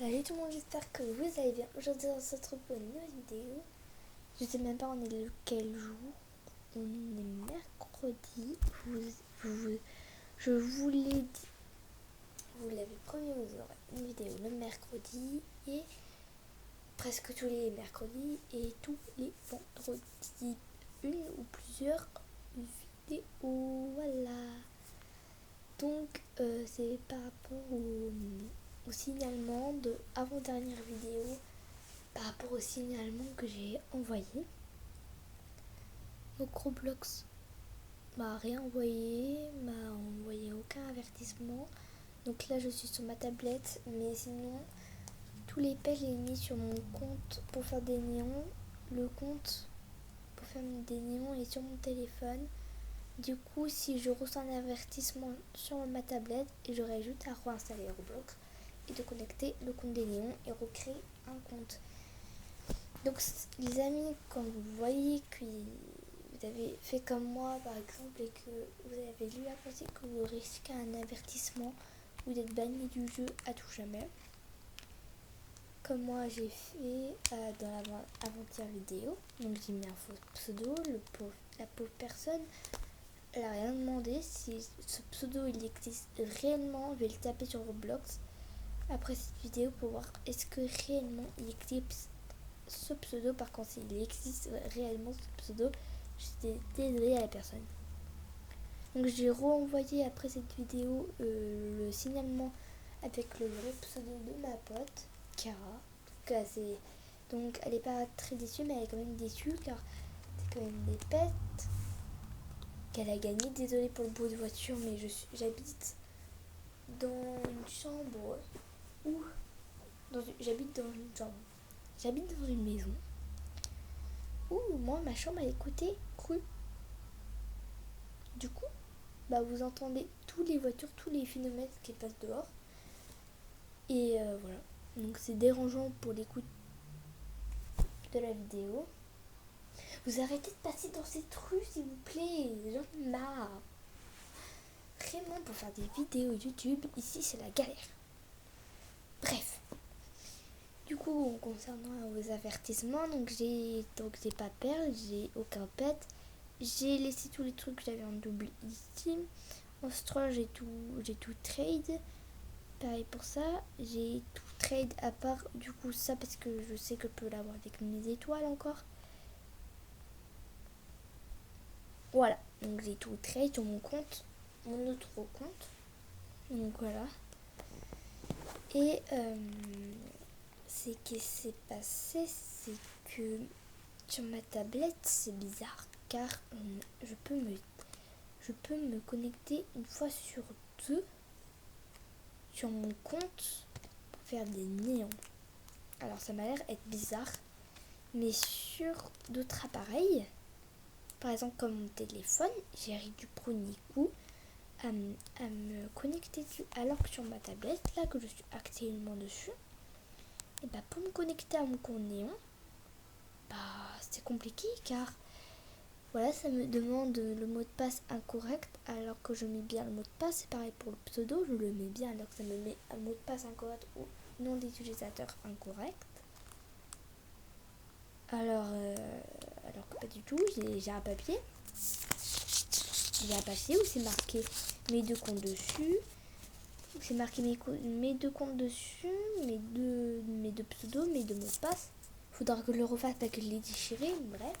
Salut tout le monde, j'espère que vous allez bien. Aujourd'hui on se retrouve pour une nouvelle vidéo. Je sais même pas on est lequel jour. On est mercredi. Je vous l'ai dit. Vous l'avez promis, vous aurez une vidéo le mercredi et presque tous les mercredis et tous les vendredis. Une ou plusieurs vidéos. Voilà. Donc c'est par rapport au signalement de avant-dernière vidéo, par rapport au signalement que j'ai envoyé. Donc Roblox m'a rien envoyé, m'a envoyé aucun avertissement. Donc là je suis sur ma tablette, mais sinon tous les pages j'ai mis sur mon compte pour faire des néons. Le compte pour faire des néons est sur mon téléphone. Du coup, si je reçois un avertissement sur ma tablette, j'aurai juste à réinstaller Roblox et de connecter le compte des néons et recréer un compte. Donc les amis, quand vous voyez que vous avez fait comme moi par exemple et que vous avez lu la pensée que vous risquez un avertissement ou d'être banni du jeu à tout jamais, comme moi j'ai fait dans l'avant-hier vidéo, donc j'ai mis un faux pseudo, la pauvre personne, elle a rien demandé. Si ce pseudo il existe réellement, je vais le taper sur Roblox après cette vidéo pour voir est-ce que réellement il existe ce pseudo. Par contre, s'il existe réellement ce pseudo, je suis désolée à la personne. Donc j'ai renvoyé après cette vidéo le signalement avec le vrai pseudo de ma pote Cara. Donc elle est pas très déçue, mais elle est quand même déçue car c'est quand même des pets qu'elle a gagné. Désolée pour le bruit de voiture, mais j'habite dans une chambre où j'habite dans une maison où moi ma chambre elle est côté rue. Du coup, vous entendez toutes les voitures, tous les phénomènes qui passent dehors. Et voilà. Donc c'est dérangeant pour l'écoute de la vidéo. Vous arrêtez de passer dans cette rue s'il vous plaît. J'en ai marre. Vraiment, pour faire des vidéos YouTube, ici c'est la galère. Bref. Du coup, concernant vos avertissements, donc j'ai pas perle, j'ai aucun pet. J'ai laissé tous les trucs que j'avais en double ici. En stroll, j'ai tout trade. Pareil pour ça, j'ai tout trade à part du coup ça parce que je sais que je peux l'avoir avec mes étoiles encore. Voilà, donc j'ai tout trade sur mon compte, mon autre compte. Donc voilà. Et ce qui s'est passé, c'est que sur ma tablette, c'est bizarre car je peux me connecter une fois sur deux sur mon compte pour faire des néons. Alors ça m'a l'air être bizarre, mais sur d'autres appareils, par exemple comme mon téléphone, j'arrive du premier coup à me connecter dessus, alors que sur ma tablette, là que je suis actuellement dessus, et pour me connecter à mon compte néon, c'est compliqué car voilà, ça me demande le mot de passe incorrect alors que je mets bien le mot de passe. C'est pareil pour le pseudo, je le mets bien alors que ça me met un mot de passe incorrect ou nom d'utilisateur incorrect. Alors que pas du tout, j'ai un papier. J'ai un papier où c'est marqué mes deux comptes dessus. C'est marqué mes deux comptes dessus, mes deux pseudos, mes deux mots de passe. Faudra que je le refasse parce que je l'ai déchiré, bref.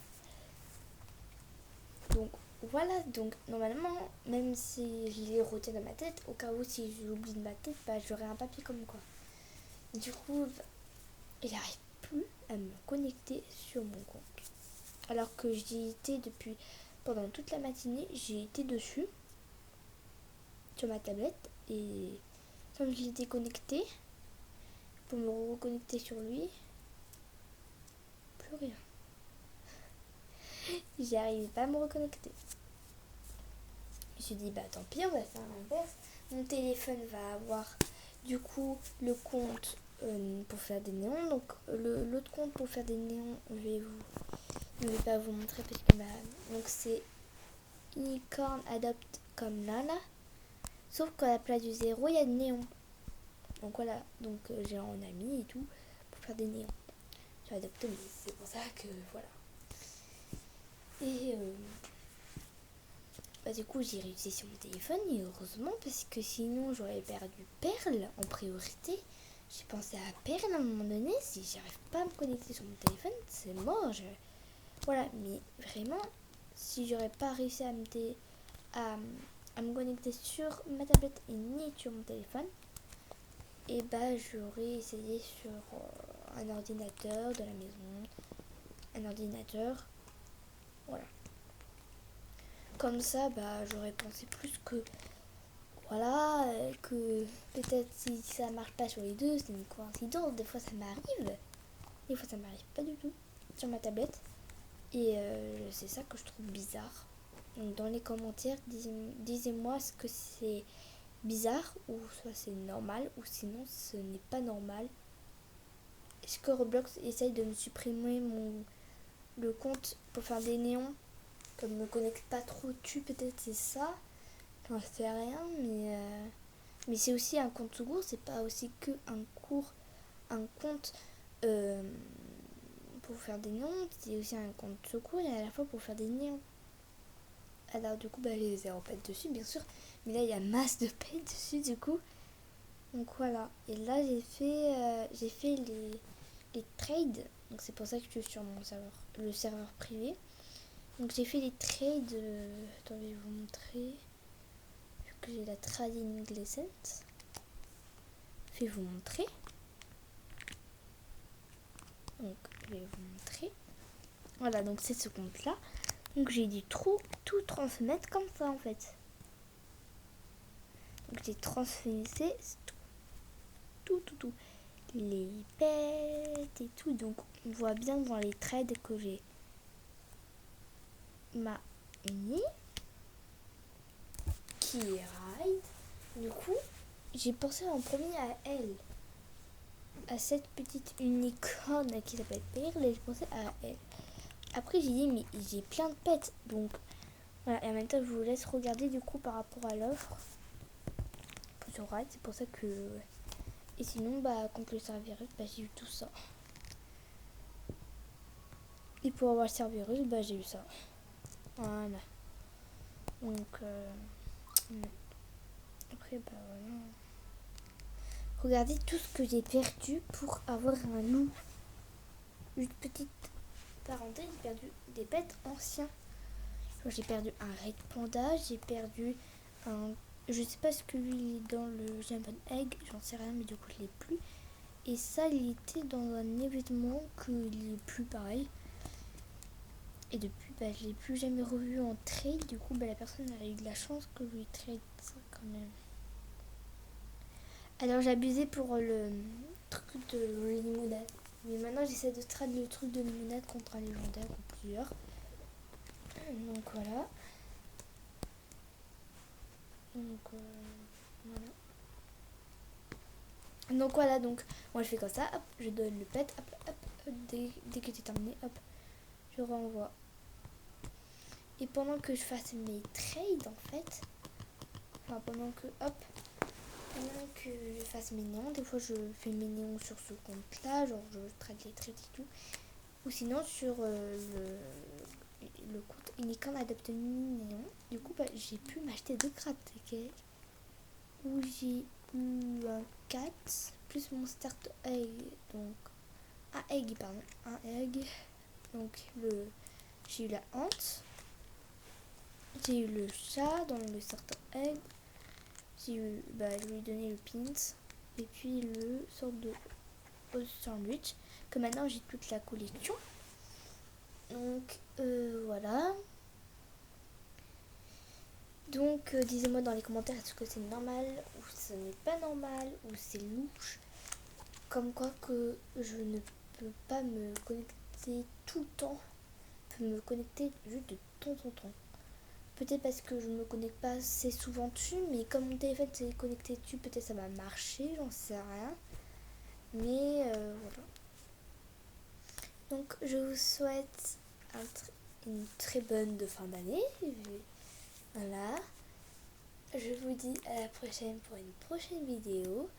Donc voilà, donc normalement, même si je l'ai roté dans ma tête, au cas où si j'oublie de ma tête, j'aurai un papier comme quoi. Du coup, il n'arrive plus à me connecter sur mon compte. Alors que j'y étais pendant toute la matinée, j'ai été dessus, sur ma tablette, et quand je l'étais connecté, pour me reconnecter sur lui, plus rien. J'y arrivais pas à me reconnecter. Je me suis dit, tant pis, on va faire l'inverse. Mon téléphone va avoir du coup le compte pour faire des néons. Donc l'autre compte pour faire des néons, je vais pas vous montrer parce que donc c'est Unicorn Adopt comme Nana. Sauf qu'à la place du 0, il y a de néon. Donc voilà, donc j'ai un ami et tout pour faire des néons sur Adaptomy. C'est pour ça que voilà. Et du coup j'ai réussi sur mon téléphone et heureusement parce que sinon j'aurais perdu Perle en priorité. J'ai pensé à Perle à un moment donné. Si j'arrive pas à me connecter sur mon téléphone, c'est mort. Voilà, mais vraiment, si j'aurais pas réussi à me connecter sur ma tablette et ni sur mon téléphone, et j'aurais essayé sur un ordinateur de la maison, un ordinateur, voilà. Comme ça, j'aurais pensé plus que, voilà, que peut-être si ça marche pas sur les deux, c'est une coïncidence. Des fois ça m'arrive, des fois ça m'arrive pas du tout sur ma tablette. Et c'est ça que je trouve bizarre. Donc dans les commentaires, disez-moi ce que c'est bizarre ou soit c'est normal ou sinon ce n'est pas normal. Est-ce que Roblox essaye de me supprimer le compte pour faire des néons comme je me connecte pas trop dessus, peut-être c'est ça. J'en sais rien, mais c'est aussi un compte secours, c'est pas aussi que un compte pour faire des néons, c'est aussi un compte secours et à la fois pour faire des néons. Alors du coup les 0 pètes dessus bien sûr, mais là il y a masse de pètes dessus du coup. Donc voilà, et là j'ai fait les trades, donc c'est pour ça que je suis sur le serveur privé. Donc j'ai fait les trades, attendez je vais vous montrer, vu que j'ai la trading lesson, je vais vous montrer. Donc je vais vous montrer. Voilà, donc c'est ce compte là. Donc j'ai dû tout transmettre comme ça en fait. Donc j'ai transféré tout. Les pets et tout. Donc on voit bien dans les trades que j'ai ma unie qui ride. Du coup, j'ai pensé en premier à elle. À cette petite unicorne qui s'appelle Perle et j'ai pensé à elle. Après j'ai dit mais j'ai plein de pets. Donc voilà, et en même temps je vous laisse regarder du coup par rapport à l'offre. Sur Ride, c'est pour ça que... Et sinon contre le Cerberus, j'ai eu tout ça. Et pour avoir le Cerberus, j'ai eu ça. Voilà. Donc après voilà. Regardez tout ce que j'ai perdu pour avoir un loup. Une petite parenthèse, j'ai perdu des bêtes anciens. J'ai perdu un Red Panda, j'ai perdu un... Je sais pas ce que lui il est dans le Jambon Egg, j'en sais rien mais du coup je l'ai plus. Et ça il était dans un événement qu'il est plus pareil. Et depuis je l'ai plus jamais revu en trade. Du coup la personne a eu de la chance que je lui trade ça quand même. Alors j'ai abusé pour le truc de limonade. Mais maintenant j'essaie de trade le truc de limonade contre un légendaire ou plusieurs. Donc voilà. Donc voilà, donc moi je fais comme ça, hop, je donne le pet, hop, dès que c'est terminé, hop, je renvoie. Et pendant que je fasse mes trades en fait, pendant que je fasse mes néons, des fois je fais mes néons sur ce compte là, genre je trade les trades et tout, ou sinon sur le compte Unicorn Adaptomy Néon. Du coup j'ai pu m'acheter 2 crabes où j'ai eu un 4 plus mon start egg, donc un egg. Donc j'ai eu la hante, j'ai eu le chat dans le start egg, j'ai eu je lui ai donné le pins et puis le sorte de sandwich que maintenant j'ai toute la collection. Donc voilà. Donc dites-moi dans les commentaires est-ce que c'est normal ou ce n'est pas normal ou c'est louche. Comme quoi que je ne peux pas me connecter tout le temps. Je peux me connecter juste de temps en temps. Peut-être parce que je ne me connecte pas assez souvent dessus, mais comme mon téléphone s'est connecté dessus, peut-être ça va marcher, j'en sais rien. Mais voilà. Donc je vous souhaite une très bonne fin d'année. Voilà. Je vous dis à la prochaine pour une prochaine vidéo.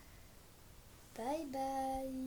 Bye bye.